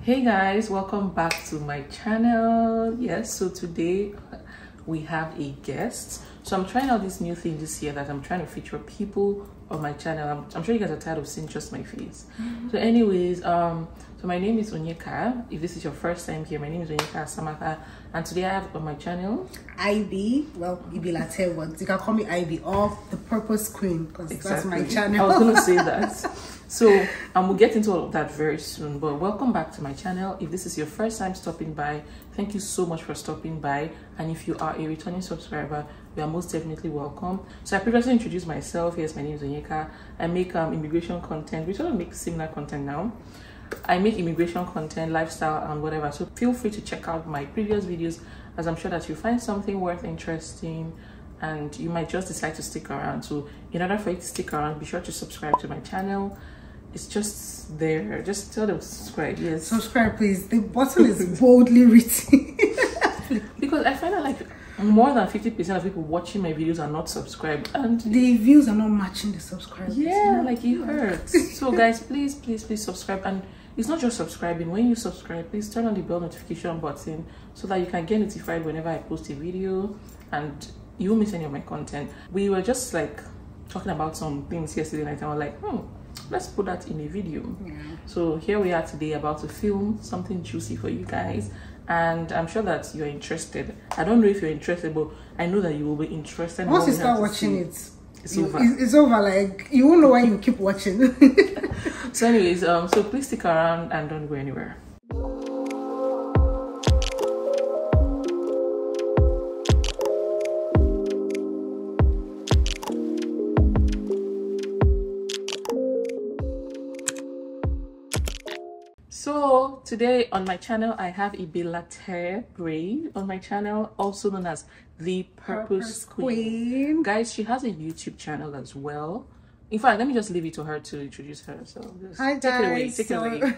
Hey guys, welcome back to my channel. Yes, so today we have a guest. So I'm trying out this new thing this year that I'm trying to feature people on my channel. I'm sure you guys are tired of seeing just my face. So anyways, so my name is Onyeka. If this is your first time here, my name is Onyeka Asamaka, and today I have on my channel IB, well, Ibi Latte, but you can call me IB, or the Purpose Queen, because that's my channel. I was gonna say that. So we'll get into all of that very soon, but welcome back to my channel. If this is your first time stopping by, thank you so much for stopping by, and if you are a returning subscriber, you are most definitely welcome. So I previously introduced myself. Yes, my name is Onyeka. I make immigration content. We sort of make similar content now. I make immigration content, lifestyle, and whatever, so feel free to check out my previous videos, as I'm sure that you find something worth interesting and you might just decide to stick around. So in order for you to stick around, be sure to subscribe to my channel. It's just there. Just tell them to subscribe. Yes, subscribe please. The button is boldly written. Because I find that like more than 50% of people watching my videos are not subscribed, and the views are not matching the subscribers. Yeah, like you heard. So guys, please subscribe. And it's not just subscribing. When you subscribe, please turn on the bell notification button so that you can get notified whenever I post a video and you won't miss any of my content. We were just like talking about some things yesterday night and we're like, let's put that in a video. So here we are today, about to film something juicy for you guys, and I'm sure that you're interested. I don't know if you're interested, but I know that you will be interested. Once you start watching it, it's over. It's over. Like, you won't know why you keep watching. So anyways, so please stick around and don't go anywhere. So today on my channel, I have Ibi Latte on my channel, also known as the Purpose Queen. Guys, she has a YouTube channel as well. In fact, let me just leave it to her to introduce herself. Hi guys. Take it away.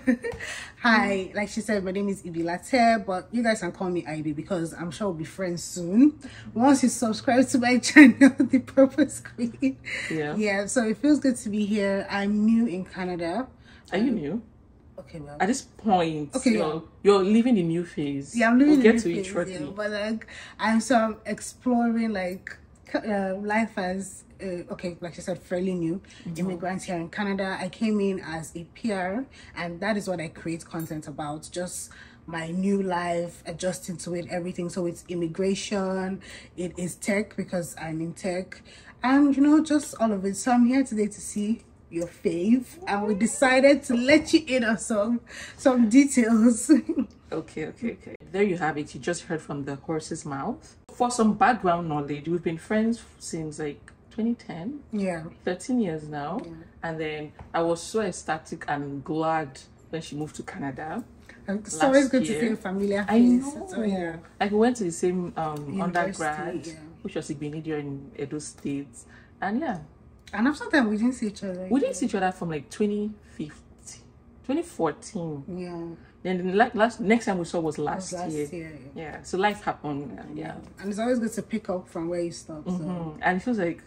Hi, like she said, my name is Ibi Latte, but you guys can call me Ibi because I'm sure we'll be friends soon. Once you subscribe to my channel, the Purpose Queen. Yeah, so it feels good to be here. I'm new in Canada. Are you new? Okay, well, at this point, okay, you're living the new phase. Yeah, I'm living the new phase. We'll get to it shortly. Yeah, but like, I'm exploring like life as okay, like I said, fairly new immigrant here in Canada. I came in as a PR, and that is what I create content about. Just my new life, adjusting to it, everything. So it's immigration, it is tech because I'm in tech, and you know, just all of it. So I'm here today to see your fave, and we decided to let you in on some details. Okay. There you have it. You just heard from the horse's mouth. For some background knowledge, we've been friends since like 2010. Yeah, 13 years now. And then I was so ecstatic and glad when she moved to Canada. It's always good to see a familiar face. I know. So, yeah, like we went to the same undergrad, which was Immigrant in Edo State, and yeah. And after that, we didn't see each other. We didn't see each other from like 2014. Yeah. Then the next time we saw was last year. Yeah. So life happened. Yeah. And it's always good to pick up from where you stopped. So. And it feels like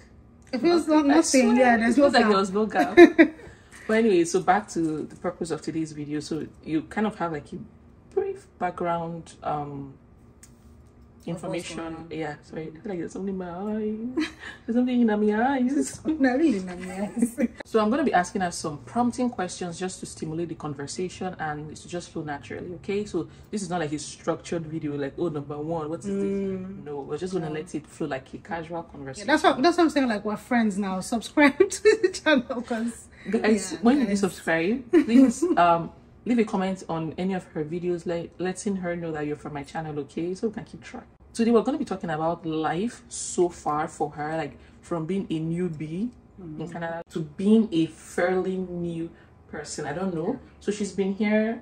nothing. Yeah. There's no gap. Like there was no gap. But anyway, so back to the purpose of today's video. So you kind of have like a brief background information. Yeah, sorry, I feel like there's something in my eyes. There's something in my eyes. Not really in my eyes. So I'm going to be asking us some prompting questions just to stimulate the conversation and it's to just flow naturally. Okay, so this is not like a structured video like, oh, number one, what is this? No, we're just going to let it flow like a casual conversation. Yeah, that's what I'm saying. Like, we're friends now. Subscribe to the channel, because guys, when you subscribe, please leave a comment on any of her videos, like letting her know that you're from my channel, okay? So we can keep track. Today we're going to be talking about life so far for her, like from being a newbie in Canada to being a fairly new person. I don't know. So she's been here.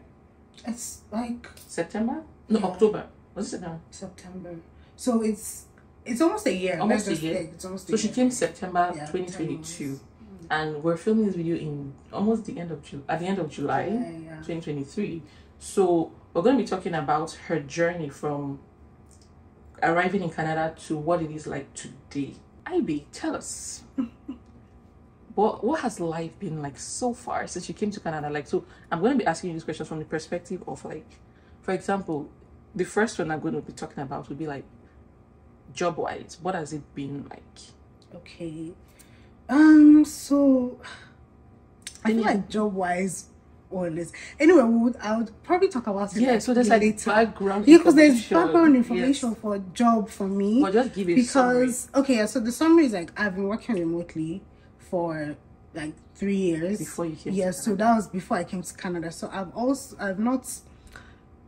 It's like September? No, October. Was it now? September. So it's almost a year. Almost a year. It's almost a year. She came September 2022. And we're filming this video in almost the end of July 2023. So we're going to be talking about her journey from arriving in Canada to what it is like today. Ibi, tell us, But what has life been like so far since you came to Canada? Like, so I'm going to be asking you these questions from the perspective of, like, for example, the first one I'm going to be talking about would be like job-wise. What has it been like? Okay. So I feel like job-wise, always. Anyway, I would probably talk about it. Yeah, so there's like background. Yeah, because there's background information for job for me. But just give it because so the summary is like I've been working remotely for like 3 years before you came. Yes, so that was before I came to Canada. So I've not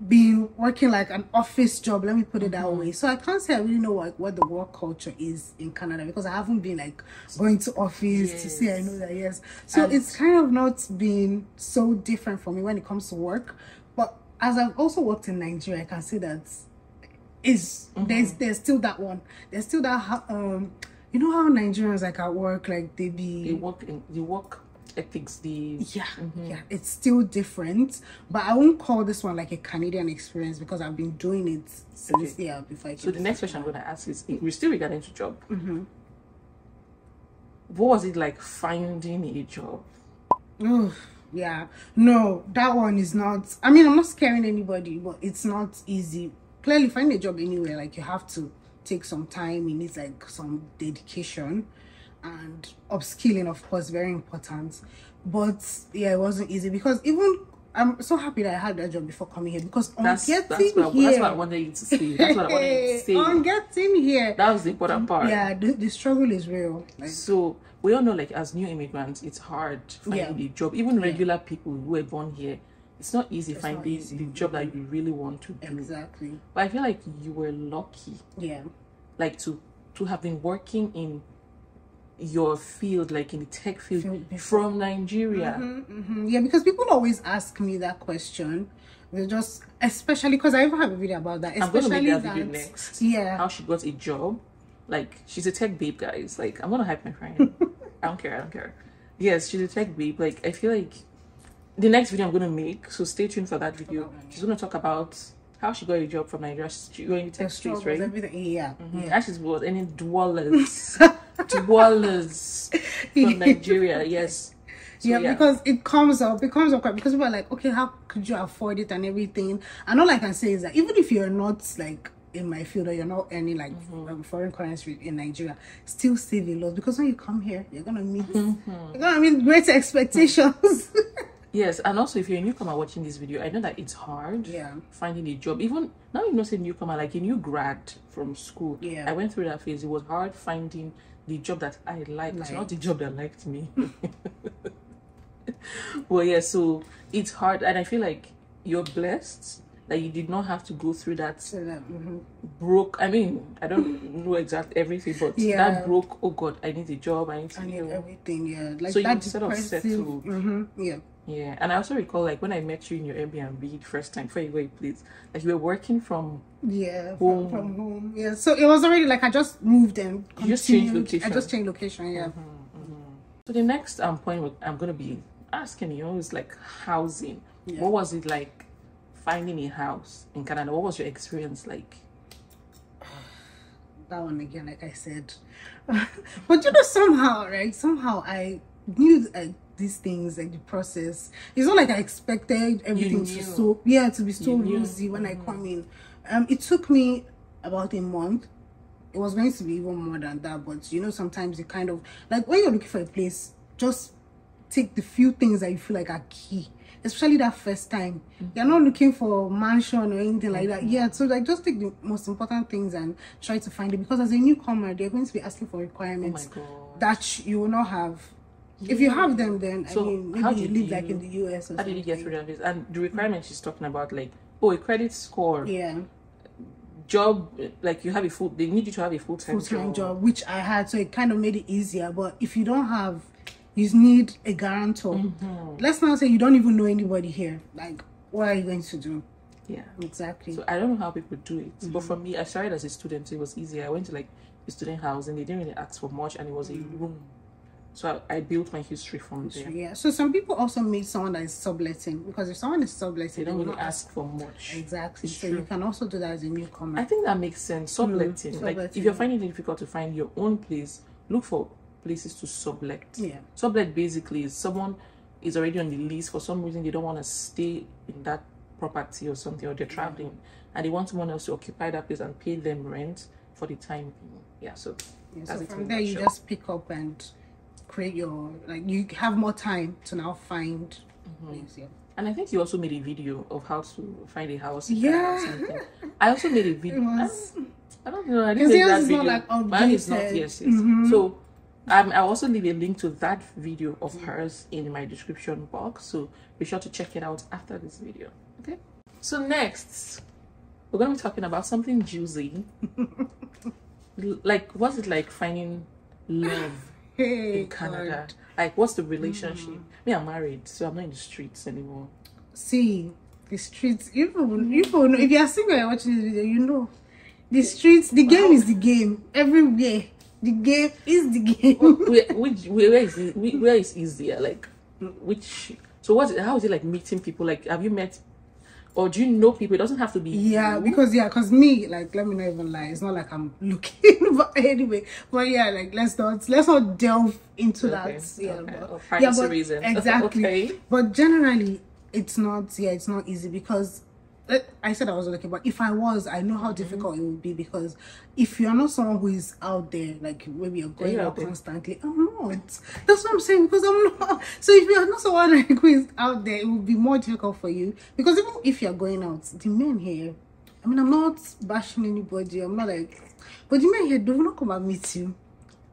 been working like an office job, let me put it that way. So I can't say I really know what the work culture is in Canada, because I haven't been like going to office to say I know that. Yes, so it's kind of not been so different for me when it comes to work. But as I've also worked in Nigeria, I can see that is there's still that one. There's still that you know how Nigerians like at work, like they work ethics, yeah, it's still different. But I won't call this one like a Canadian experience, because I've been doing it since before I came. So the next question I'm going to ask is, we're still regarding to job. What was it like finding a job? Yeah, no, that one is not, I mean, I'm not scaring anybody, but it's not easy. Clearly, finding a job anywhere, like, you have to take some time. It needs like some dedication, and upskilling, of course, very important. But yeah, it wasn't easy, because even I'm so happy that I had that job before coming here, because that's what I wanted you to say. That's what I wanted you to say. On getting here, that was the important part. Yeah, the struggle is real. Like, so we all know, like, as new immigrants, it's hard finding a job. Even regular people who were born here, it's not easy finding the job that you really want to do. Exactly. But I feel like you were lucky. Yeah. Like to have been working in your field, like in the tech field, from Nigeria. Yeah, because people always ask me that question. They just, especially because I even have a video about that. I'm going to make that video next. Yeah. How she got a job. Like, she's a tech babe, guys. Like, I'm going to hype my friend. I don't care. Yes, she's a tech babe. Like, I feel like the next video I'm going to make, so stay tuned for that video. She's going to talk about how she got a job from Nigeria. She's going to tech space, right? Everything, yeah. How she's brought any dwellers from Nigeria, yes. So, yeah, because it comes up quite, because people are like, okay, how could you afford it and everything? And all I can say is that even if you're not like in my field, or you're not earning like foreign currency in Nigeria, still save a lot, because when you come here, you're gonna meet great expectations. Yes, and also if you're a newcomer watching this video, I know that it's hard finding a job. Even now, you're not saying newcomer, like a new grad from school. I went through that phase. It was hard finding the job that I liked, not the job that liked me. Well, yeah, so it's hard, and I feel like you're blessed that you did not have to go through that broke. I mean, I don't know exactly everything, but that broke. Oh God, I need a job. I need everything. Yeah, like so that you sort of settled. Yeah, and I also recall, like, when I met you in your Airbnb the first time before you go a place, like, you were working from home. From home. Yeah, so it was already like I just moved and you just changed location. I just changed location. Yeah. So the next point I'm gonna be asking you is like housing. What was it like finding a house in Canada? What was your experience like? That one again, like I said, but you know, somehow I knew these things, like the process. It's not like I expected everything to be so rosy when I come in. It took me about a month. It was going to be even more than that, but you know, sometimes you kind of like, when you're looking for a place, just take the few things that you feel like are key, especially that first time. You're not looking for a mansion or anything like that. So like, just take the most important things and try to find it, because as a newcomer, they're going to be asking for requirements that you will not have. If you have them, then so I mean, maybe you live like in the US or how did you get through this? And the requirements she's talking about, like, a credit score, job, like they need you to have a full-time job, which I had, so it kind of made it easier. But if you don't have, you need a guarantor. Let's not say you don't even know anybody here. Like, what are you going to do? Yeah, exactly. So I don't know how people do it, but for me, I started as a student, so it was easier. I went to like a student house, and they didn't really ask for much, and it was a room. So I built my history from there. Yeah. So some people also meet someone that is subletting, because if someone is subletting, they don't really ask for much. Exactly. So you can also do that as a newcomer. I think that makes sense. Subletting. Like, if you're finding it difficult to find your own place, look for places to sublet. Yeah. Sublet basically is someone is already on the lease. For some reason, they don't want to stay in that property or something, or they're traveling, and they want someone else to occupy that place and pay them rent for the time being. Yeah, so so from there you just pick up and create your, like, you have more time to now find place. Yeah. And I think you also made a video of how to find a house. Yeah. Or something. I also made a video. I don't know. I didn't make make that video. Not like Mine is not. Yes. So I'll also leave a link to that video of hers in my description box. So be sure to check it out after this video. Okay. So next, we're going to be talking about something juicy. Like, what's it like finding love in Canada? God. Like, what's the relationship? Me, I'm married, so I'm not in the streets anymore. See, the streets, you know, if you are single and watching this video, you know, the streets, the game is the game. Everywhere, the game is the game. Where is easier? Like, which? So how is it like meeting people? Like, have you met, or do you know people? It doesn't have to be. Yeah, because me, like, let me not even lie. It's not like I'm looking, but anyway. But yeah, like, let's not delve into that. Yeah, okay. But reason. Exactly. Okay. But generally, it's not. Yeah, it's not easy because I said I was looking, but if I was, I know how difficult it would be, because if you're not someone who is out there, like maybe you're going out constantly, I'm not. That's what I'm saying, because I'm not. So if you're not someone like who is out there, it would be more difficult for you, because even if you're going out, the men here, I mean, I'm not bashing anybody, I'm not like, but the men here do not come and meet you.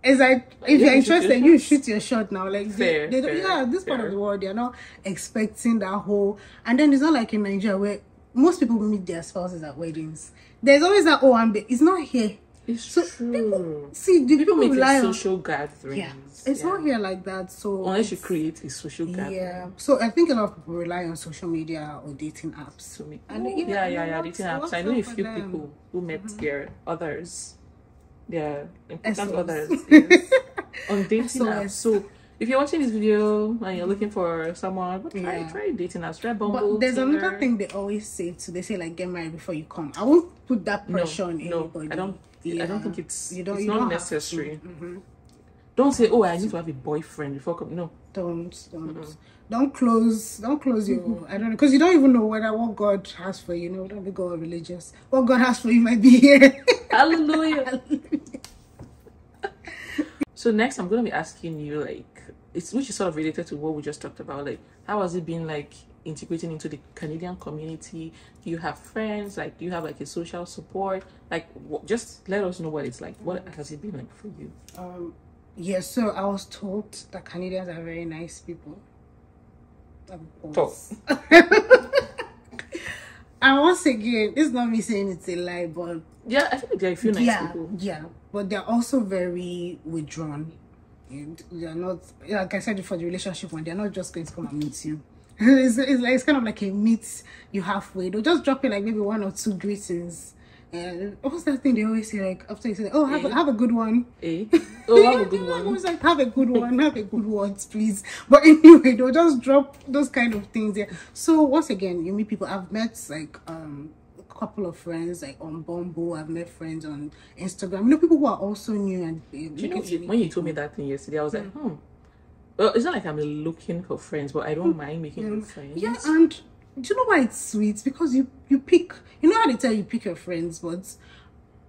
It's like, if you're interested, you shoot your shot now. Like, fair. Yeah, this part of the world, they're not expecting that whole, and then it's not like in Nigeria where most people meet their spouses at weddings. There's always that it's not here. It's true. People rely on social gatherings. Yeah, it's not here like that. So unless you create a social gathering. Yeah. So I think a lot of people rely on social media or dating apps. Dating apps. I know a few people who met their others. Their important others on dating apps. So if you're watching this video and you're looking for someone, try dating apps, try Bumble. But there's Tinder. another thing they always say too. They say, like, get married before you come. I won't put that pressure on anybody. I don't think it's not necessary. Don't say, oh, I need to have a boyfriend before coming. No. Don't close your, I don't know, because you don't even know what God has for you. No, don't be God religious. What God has for you might be here. Hallelujah. So next, I'm going to be asking you, like, which is sort of related to what we just talked about. Like, how has it been, like, integrating into the Canadian community? Do you have friends? Like, do you have, like, a social support? Like, just let us know what it's like. What has it been like for you? Yes, so I was told that Canadians are very nice people. Talk. And once again, it's not me saying it's a lie, but yeah, I think there are a few nice people. Yeah, but they're also very withdrawn. And they're not, like I said before, the relationship one, they're not just going to come and meet you. It's kind of like a meet you halfway. They'll just drop you like maybe 1 or 2 greetings. And what's that thing they always say, like, after you say, oh, have a good one. Oh, have a good one. Always like, have a good one, have a good words, please. But anyway, they'll just drop those kind of things there. So once again, you meet people. I've met like a couple of friends like on Bumble. I've met friends on Instagram. You know, people who are also new. And when you told me that thing yesterday, I was like, well, it's not like I'm looking for friends, but I don't mind making new friends. Yeah, and do you know why it's sweet? Because you pick, you know how they tell you pick your friends, but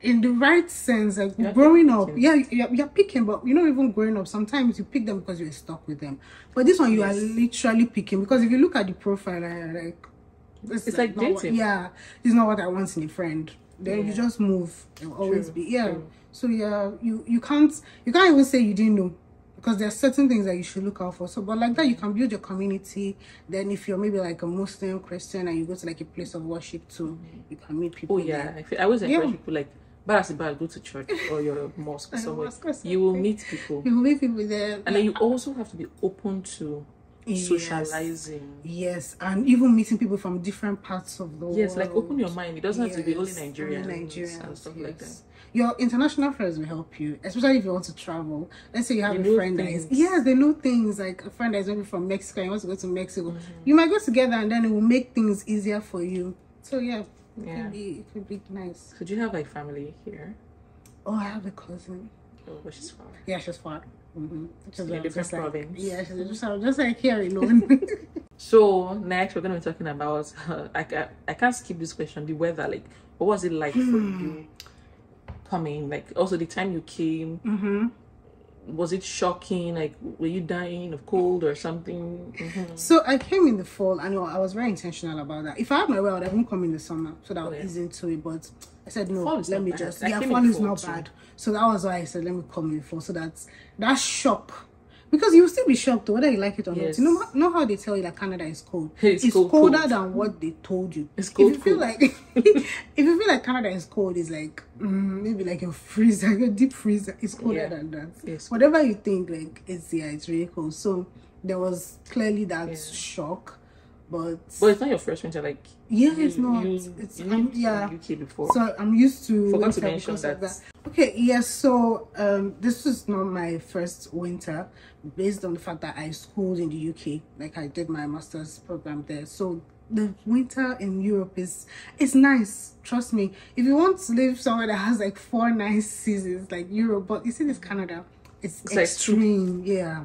in the right sense, like growing up, you're picking, but you know, even growing up, sometimes you pick them because you're stuck with them. But this one, you are literally picking, because if you look at the profile, like, it's like dating. This is not what I want in a friend. Then you just move. It'll always be True. So you can't even say you didn't know. Because there are certain things that you should look out for. So, but like that, you can build your community. Then if you're maybe like a Muslim, Christian, and you go to like a place of worship too, you can meet people. Oh, yeah. I always encourage people, like, go to church or your mosque somewhere. You will meet people. You will meet people there. And then you also have to be open to socializing. Yes, and even meeting people from different parts of the world. Yes, like open your mind. It doesn't have to be only Nigerians and stuff like that. Your international friends will help you, especially if you want to travel. Let's say you have a friend that is, they know things, like a friend that is maybe from Mexico and wants to go to Mexico. You might go together and then it will make things easier for you. So it could be nice. So do you have like family here? Oh, I have a cousin. Oh, but she's far. Yeah, she's far. In a different province. Yeah, just like here alone. So next we're going to be talking about I can't skip this question, the weather. Like, what was it like for you coming? Like, also the time you came, was it shocking? Like, were you dying of cold or something? So I came in the fall, and I was very intentional about that. If I had my way, I would have come in the summer so that I would ease into it. But I said no, let me just fall is not bad. So that was why I said let me come in the fall, so that shock. Because you will still be shocked whether you like it or not. You know how they tell you that Canada is cold? It's colder than what they told you. It's cold. If you feel like if you feel like Canada is cold, it's like maybe like your freezer, your deep freezer is colder than that. Yes. Whatever you think, like it's really cold. So there was clearly that shock. But it's not your first winter, like it's not. It's UK before. So I'm used to forgot to mention that. Okay, yes. So this was not my first winter, based on the fact that I schooled in the UK. Like I did my master's program there. So the winter in Europe is nice. Trust me. If you want to live somewhere that has like 4 nice seasons, like Europe, but you see this Canada. It's extreme, like yeah.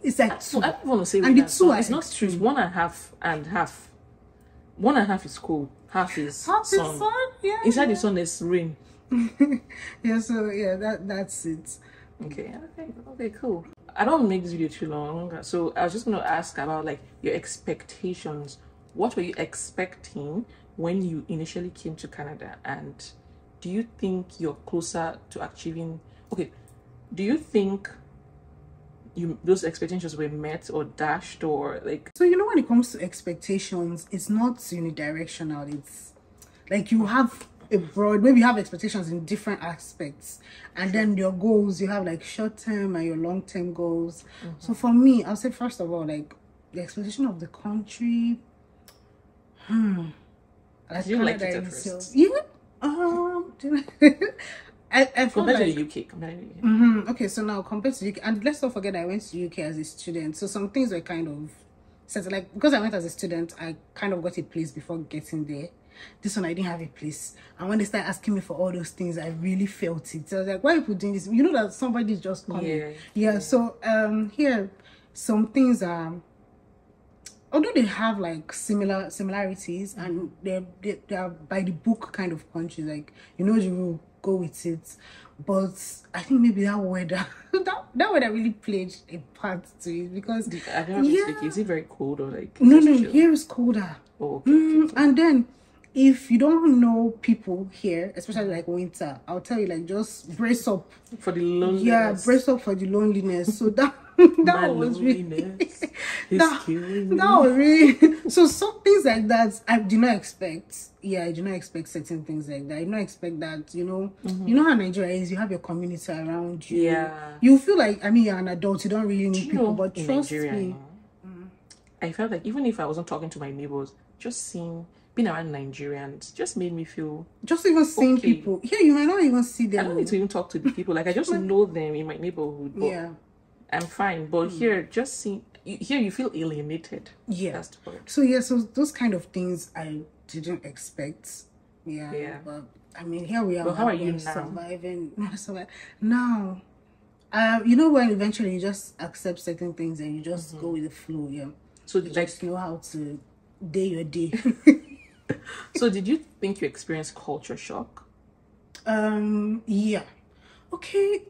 It's like so I don't want to say and the two are it's not true. 1.5 and half. 1.5 is cold, half is sun. Yeah. Inside the sun is rain. Yeah, so yeah, that's it. Okay, cool. I don't want to make this video too long, so I was just going to ask about like your expectations. What were you expecting when you initially came to Canada, and do you think you're closer to achieving? Okay. Do you think those expectations were met or dashed, or like? So when it comes to expectations, it's not unidirectional. It's like you have a broad, maybe you have expectations in different aspects, and then your goals, you have like short-term and your long-term goals. So for me, I'll say first of all, like the expectation of the country. Did you like it at first? I felt compared like, to the UK. Okay, so now compared to UK, and let's not forget I went to UK as a student, so some things were kind of set. Like because I went as a student, I kind of got a place before getting there. This one I didn't have a place, and when they started asking me for all those things, I really felt it. So I was like, why are people doing this? You know that somebody's just coming. Yeah. So here, some things are. Although they have like similarities, and they are by the book kind of countries, like the rule, go with it. But I think maybe that weather that weather really played a part to it, because is it very cold or like no here is colder. Okay. And then if you don't know people here, especially like winter, I'll tell you, like, just brace up for the loneliness. Yeah, brace up for the loneliness. So that was really that was really so some things like that I did not expect. Yeah, I did not expect certain things like that. I did not expect that, you know how Nigeria is, you have your community around you. Yeah. You feel like, I mean, you're an adult, you don't really need people, but trust me. I felt like even if I wasn't talking to my neighbors, just being around Nigerians just made me feel just even seeing people. Here, you might not even see them. I don't need to even talk to the people. Like, I just know them in my neighborhood. But yeah, I'm fine. But here, just you feel alienated. Yeah. That's the word. So yeah, so those kind of things I didn't expect. Yeah. Yeah. But I mean, here we are. But how are you now? Surviving. Now, when eventually you just accept certain things and you just go with the flow. Yeah. So you just know how to day your day. So did you think you experienced culture shock? Yeah. Okay.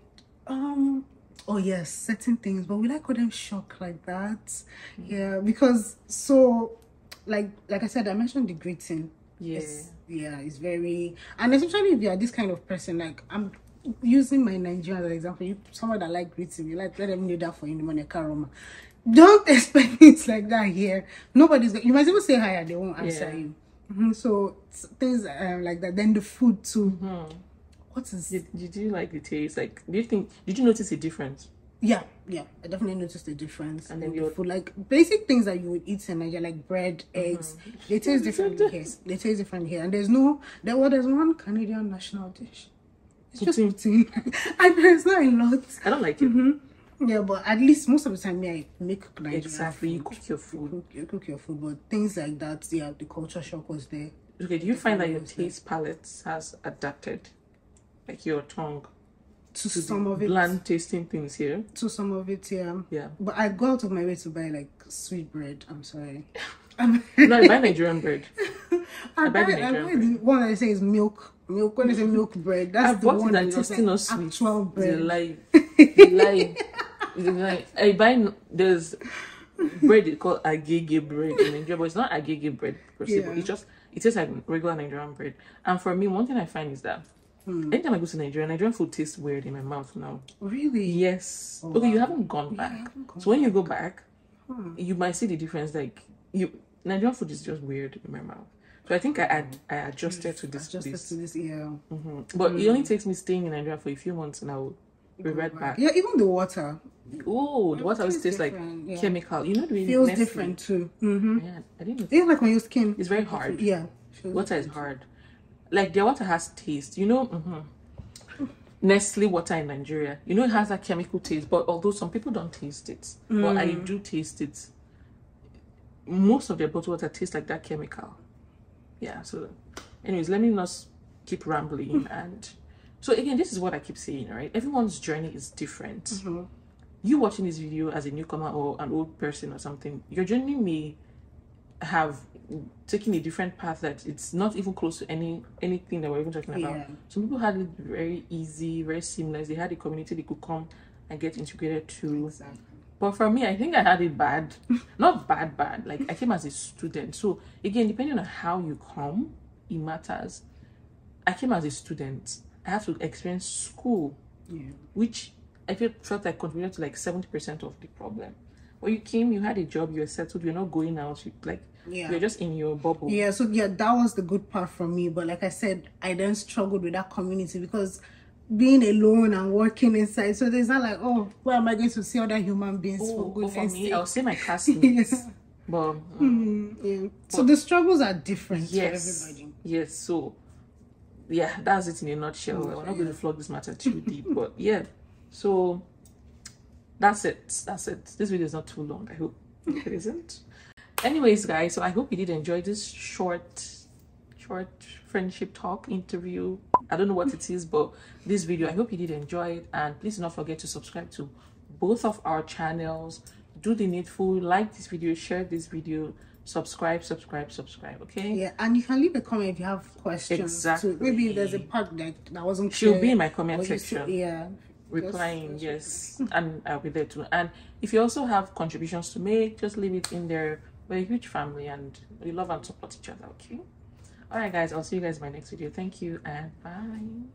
Oh yes, certain things, but we call them shock like that. Yeah, because like I said, I mentioned the greeting. Yeah. It's very, and especially if you are this kind of person, like I'm using my Nigerian as an example. Someone that like greeting, you let them know that for you, Onyeka Asamaka. Don't expect it like that here. You might even say hi and they won't answer you. So things like that. Then the food too. What is? Did you like the taste? Like, did you notice a difference? Yeah, I definitely noticed the difference. And then the food, like basic things that you would eat in Nigeria, like bread, eggs, they taste different here. They taste different here, and there's one Canadian national dish. It's just poutine, and there's not a lot. I don't like it. Yeah, but at least most of the time, I make Nigerian exactly. Food. You cook your food. You cook your food, but things like that, yeah, the culture shock was there. Okay, do you find that your taste palette has adapted, like your tongue? to some of it, bland tasting things here. to some of it, yeah. Yeah. But I go out of my way to buy like sweet bread. I'm sorry. No, I buy Nigerian bread. I buy the Nigerian bread. The one I say is milk. When I say milk bread, that's I the bought one it and that it's tastes still like not sweet. actual bread. It's a lie. It's a lie. It's a lie. I buy, there's bread called agege bread in Nigeria, but it's not agege bread per se, but it tastes like regular Nigerian bread. And for me, one thing I find is that anytime I go to Nigeria, Nigerian food tastes weird in my mouth now. Really? Yes. Oh, okay, wow. you haven't gone back. So when you go back, you might see the difference. Like Nigerian food is just weird in my mouth. So I think I adjusted to this. Yeah. But it only takes me staying in Nigeria for a few months and I'll be right back. Yeah, even the water. Oh, the water always tastes like chemical. You know, the feels Nestle. different too. Yeah, I didn't know. Even like on your skin. It's very hard. Yeah. Water is hard. Like their water has taste. You know, Nestle water in Nigeria. You know, it has that chemical taste. But although some people don't taste it, but I do taste it. Most of their bottled water tastes like that chemical. Yeah. So, anyways, let me not keep rambling. And so again, this is what I keep saying. Right? Everyone's journey is different. You watching this video as a newcomer or an old person or something, your journey may have taken a different path that it's not even close to anything that we're even talking about. Some people had it very easy, very seamless. They had a community they could come and get integrated to. Exactly. But for me, I think I had it bad. Not bad. Like I came as a student. So again, depending on how you come, it matters. I came as a student. I have to experience school, which I felt like contributed to like 70% of the problem. When you came, you had a job, you were settled, you're not going out, you're just in your bubble. Yeah, so that was the good part for me. But like I said, I then struggled with that community because being alone and working inside, so there's not like, oh, where am I going to see other human beings for goodness sake? For me, I'll say my classmates. But so the struggles are different for everybody. Yes, so yeah, that's it in a nutshell. We're not going to flog this matter too deep, but yeah. So that's it. This video is not too long. I hope it isn't. Anyways, guys, so I hope you did enjoy this short friendship talk interview. I don't know what it is, but this video, I hope you did enjoy it. And please do not forget to subscribe to both of our channels. Do the needful, like this video, share this video, subscribe, okay? Yeah, and you can leave a comment if you have questions. Exactly. So maybe if there's a part that wasn't clear. She'll be in my comment section. Yeah. Replying, yes, and I'll be there too. And if you also have contributions to make, just leave it in there. We're a huge family and we love and support each other, okay? All right, guys, I'll see you guys in my next video. Thank you and bye.